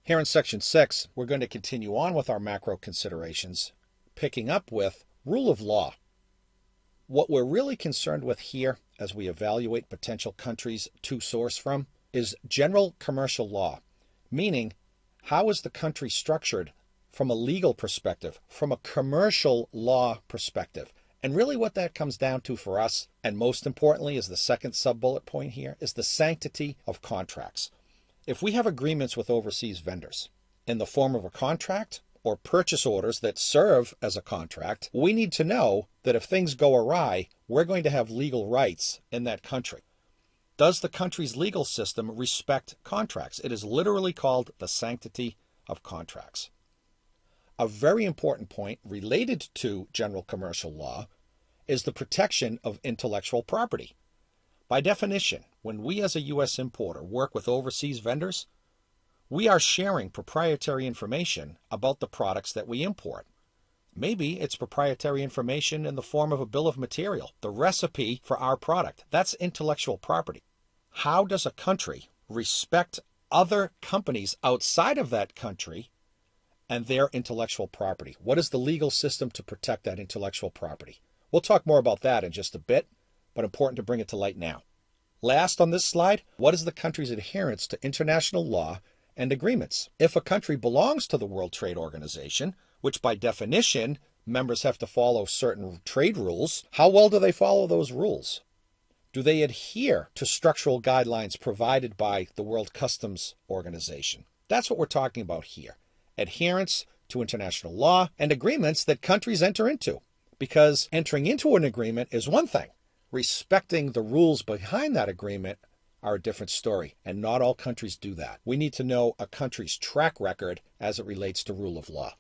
Here in Section 6, we're going to continue on with our macro considerations, picking up with rule of law. What we're really concerned with here as we evaluate potential countries to source from is general commercial law, meaning how is the country structured from a legal perspective, from a commercial law perspective. And really what that comes down to for us, and most importantly is the second sub-bullet point here, is the sanctity of contracts. If we have agreements with overseas vendors in the form of a contract or purchase orders that serve as a contract, we need to know that if things go awry, we're going to have legal rights in that country. Does the country's legal system respect contracts? It is literally called the sanctity of contracts. A very important point related to general commercial law is the protection of intellectual property. By definition, when we as a U.S. importer work with overseas vendors, we are sharing proprietary information about the products that we import. Maybe it's proprietary information in the form of a bill of material, the recipe for our product. That's intellectual property. How does a country respect other companies outside of that country and their intellectual property? What is the legal system to protect that intellectual property? We'll talk more about that in just a bit, but important to bring it to light now. Last on this slide, what is the country's adherence to international law and agreements? If a country belongs to the World Trade Organization, which by definition members have to follow certain trade rules, how well do they follow those rules? Do they adhere to structural guidelines provided by the World Customs Organization? That's what we're talking about here. Adherence to international law and agreements that countries enter into. Because entering into an agreement is one thing. Respecting the rules behind that agreement are a different story, and not all countries do that. We need to know a country's track record as it relates to rule of law.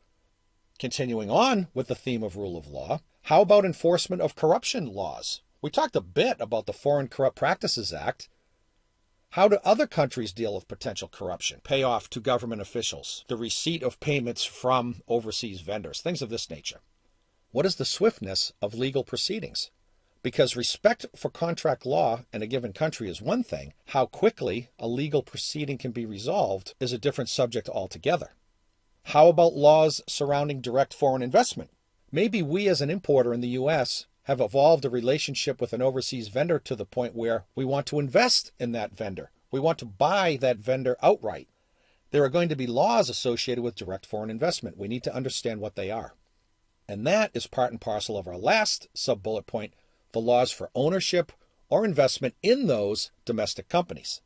Continuing on with the theme of rule of law, how about enforcement of corruption laws? We talked a bit about the Foreign Corrupt Practices Act. How do other countries deal with potential corruption? Payoff to government officials, the receipt of payments from overseas vendors, things of this nature. What is the swiftness of legal proceedings? Because respect for contract law in a given country is one thing, how quickly a legal proceeding can be resolved is a different subject altogether. How about laws surrounding direct foreign investment? Maybe we as an importer in the U.S. have evolved a relationship with an overseas vendor to the point where we want to invest in that vendor. We want to buy that vendor outright. There are going to be laws associated with direct foreign investment. We need to understand what they are. And that is part and parcel of our last sub-bullet point, the laws for ownership or investment in those domestic companies.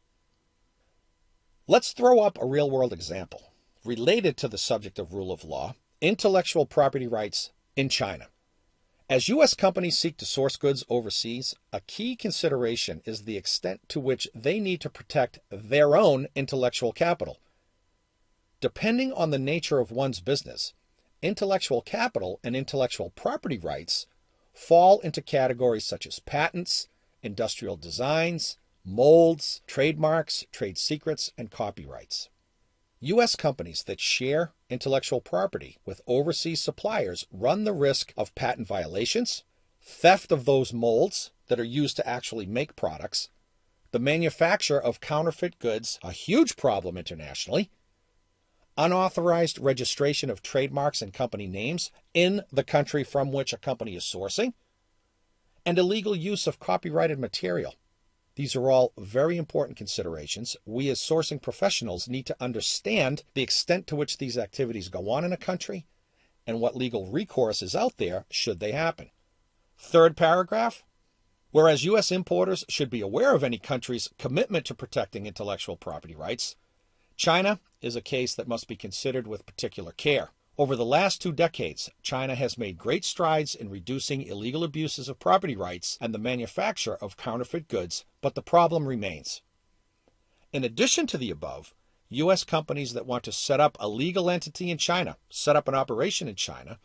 Let's throw up a real-world example related to the subject of rule of law, intellectual property rights in China. As U.S. companies seek to source goods overseas, a key consideration is the extent to which they need to protect their own intellectual capital. Depending on the nature of one's business, intellectual capital and intellectual property rights fall into categories such as patents, industrial designs, molds, trademarks, trade secrets, and copyrights. U.S. companies that share intellectual property with overseas suppliers run the risk of patent violations, theft of those molds that are used to actually make products, the manufacture of counterfeit goods, a huge problem internationally, unauthorized registration of trademarks and company names in the country from which a company is sourcing, and illegal use of copyrighted material. These are all very important considerations. We as sourcing professionals need to understand the extent to which these activities go on in a country and what legal recourse is out there should they happen. Third paragraph, whereas U.S. importers should be aware of any country's commitment to protecting intellectual property rights, China is a case that must be considered with particular care. Over the last 2 decades, China has made great strides in reducing illegal abuses of property rights and the manufacture of counterfeit goods, but the problem remains. In addition to the above, U.S. companies that want to set up a legal entity in China, set up an operation in China,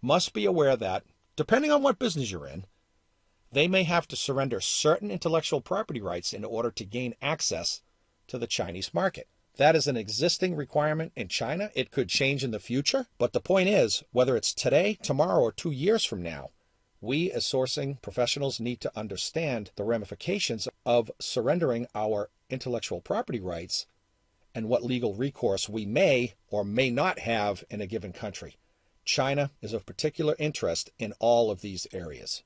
must be aware that, depending on what business you're in, they may have to surrender certain intellectual property rights in order to gain access to the Chinese market. That is an existing requirement in China. It could change in the future, but the point is, whether it's today, tomorrow, or 2 years from now, we as sourcing professionals need to understand the ramifications of surrendering our intellectual property rights and what legal recourse we may or may not have in a given country. China is of particular interest in all of these areas.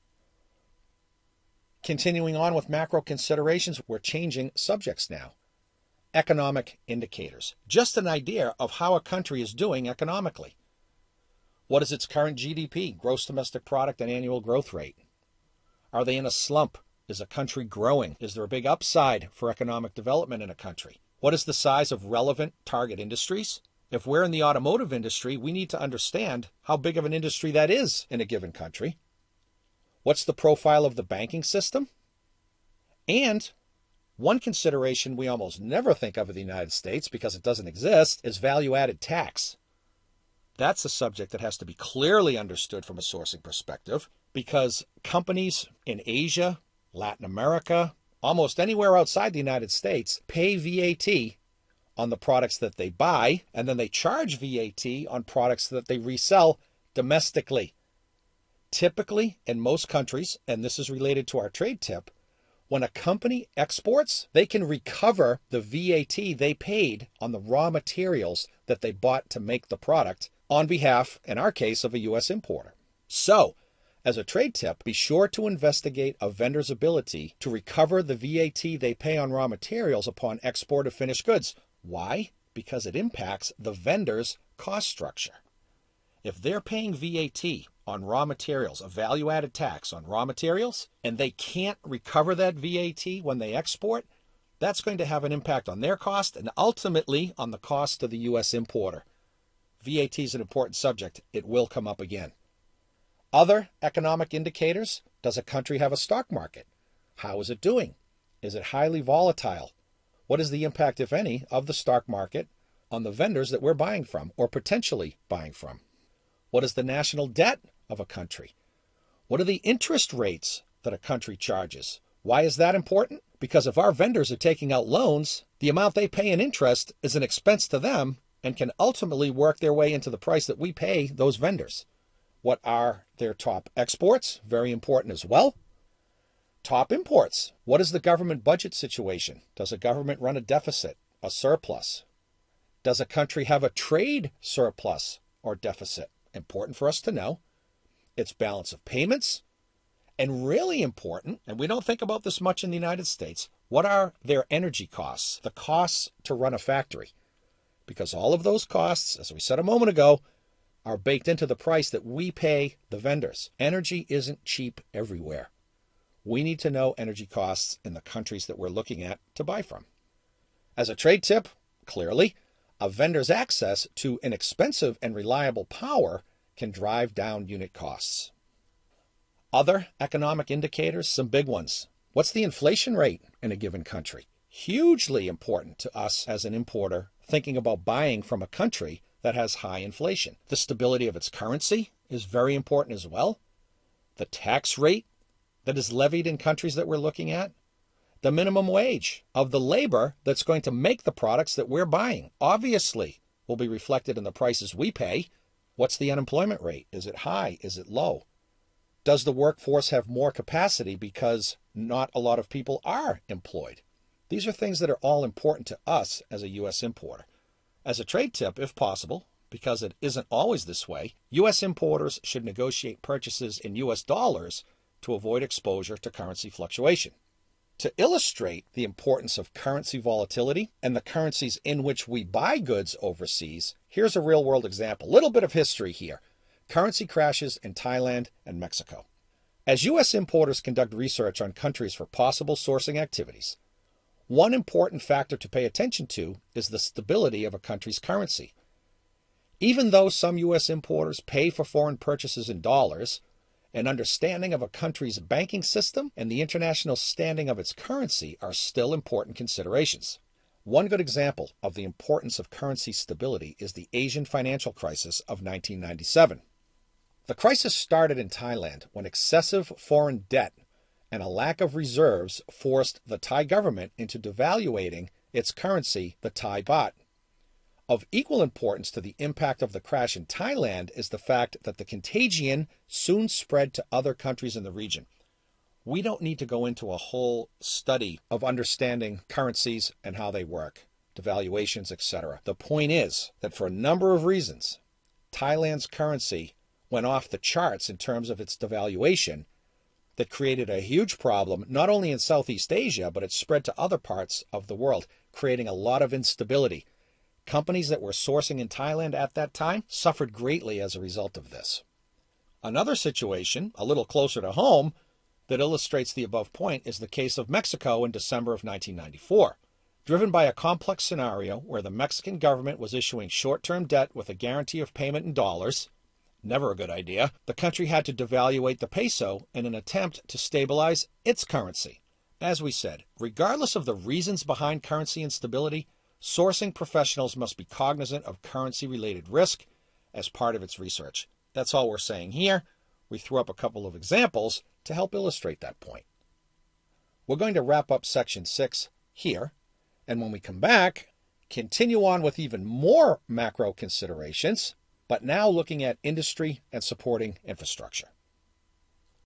Continuing on with macro considerations, we're changing subjects now. Economic indicators. Just an idea of how a country is doing economically. What is its current GDP, gross domestic product, and annual growth rate? Are they in a slump? Is a country growing? Is there a big upside for economic development in a country? What is the size of relevant target industries? If we're in the automotive industry, we need to understand how big of an industry that is in a given country. What's the profile of the banking system? And one consideration we almost never think of in the United States because it doesn't exist is value-added tax. That's a subject that has to be clearly understood from a sourcing perspective because companies in Asia, Latin America, almost anywhere outside the United States pay VAT on the products that they buy, and then they charge VAT on products that they resell domestically. Typically, in most countries, and this is related to our trade tip, when a company exports, they can recover the VAT they paid on the raw materials that they bought to make the product on behalf, in our case, of a U.S. importer. So, as a trade tip, be sure to investigate a vendor's ability to recover the VAT they pay on raw materials upon export of finished goods. Why? Because it impacts the vendor's cost structure. If they're paying VAT on raw materials, a value-added tax on raw materials, and they can't recover that VAT when they export, that's going to have an impact on their cost and ultimately on the cost of the U.S. importer. VAT is an important subject. It will come up again. Other economic indicators. Does a country have a stock market? How is it doing? Is it highly volatile? What is the impact, if any, of the stock market on the vendors that we're buying from or potentially buying from? What is the national debt of a country? What are the interest rates that a country charges? Why is that important? Because if our vendors are taking out loans, the amount they pay in interest is an expense to them and can ultimately work their way into the price that we pay those vendors. What are their top exports? Very important as well. Top imports. What is the government budget situation? Does a government run a deficit, a surplus? Does a country have a trade surplus or deficit? Important for us to know. Its balance of payments. And really important, and we don't think about this much in the United States, what are their energy costs, the costs to run a factory? Because all of those costs, as we said a moment ago, are baked into the price that we pay the vendors. Energy isn't cheap everywhere. We need to know energy costs in the countries that we're looking at to buy from. As a trade tip, clearly, a vendor's access to inexpensive and reliable power can drive down unit costs. Other economic indicators, some big ones. What's the inflation rate in a given country? Hugely important to us as an importer thinking about buying from a country that has high inflation. The stability of its currency is very important as well. The tax rate that is levied in countries that we're looking at. The minimum wage of the labor that's going to make the products that we're buying obviously will be reflected in the prices we pay. What's the unemployment rate? Is it high? Is it low? Does the workforce have more capacity because not a lot of people are employed? These are things that are all important to us as a U.S. importer. As a trade tip, if possible, because it isn't always this way, U.S. importers should negotiate purchases in U.S. dollars to avoid exposure to currency fluctuation. To illustrate the importance of currency volatility and the currencies in which we buy goods overseas, here's a real-world example. Little bit of history here. Currency crashes in Thailand and Mexico. As U.S. importers conduct research on countries for possible sourcing activities, one important factor to pay attention to is the stability of a country's currency. Even though some U.S. importers pay for foreign purchases in dollars, an understanding of a country's banking system and the international standing of its currency are still important considerations. One good example of the importance of currency stability is the Asian financial crisis of 1997. The crisis started in Thailand when excessive foreign debt and a lack of reserves forced the Thai government into devaluating its currency, the Thai baht. Of equal importance to the impact of the crash in Thailand is the fact that the contagion soon spread to other countries in the region. We don't need to go into a whole study of understanding currencies and how they work. devaluations, etc. The point is that for a number of reasons, Thailand's currency went off the charts in terms of its devaluation that created a huge problem, not only in Southeast Asia, but it spread to other parts of the world, creating a lot of instability. Companies that were sourcing in Thailand at that time suffered greatly as a result of this. Another situation, a little closer to home, that illustrates the above point is the case of Mexico in December of 1994. Driven by a complex scenario where the Mexican government was issuing short-term debt with a guarantee of payment in dollars, never a good idea, the country had to devaluate the peso in an attempt to stabilize its currency. As we said, regardless of the reasons behind currency instability, sourcing professionals must be cognizant of currency-related risk as part of its research. That's all we're saying here. We threw up a couple of examples to help illustrate that point. We're going to wrap up section 6 here, and when we come back, continue on with even more macro considerations, but now looking at industry and supporting infrastructure.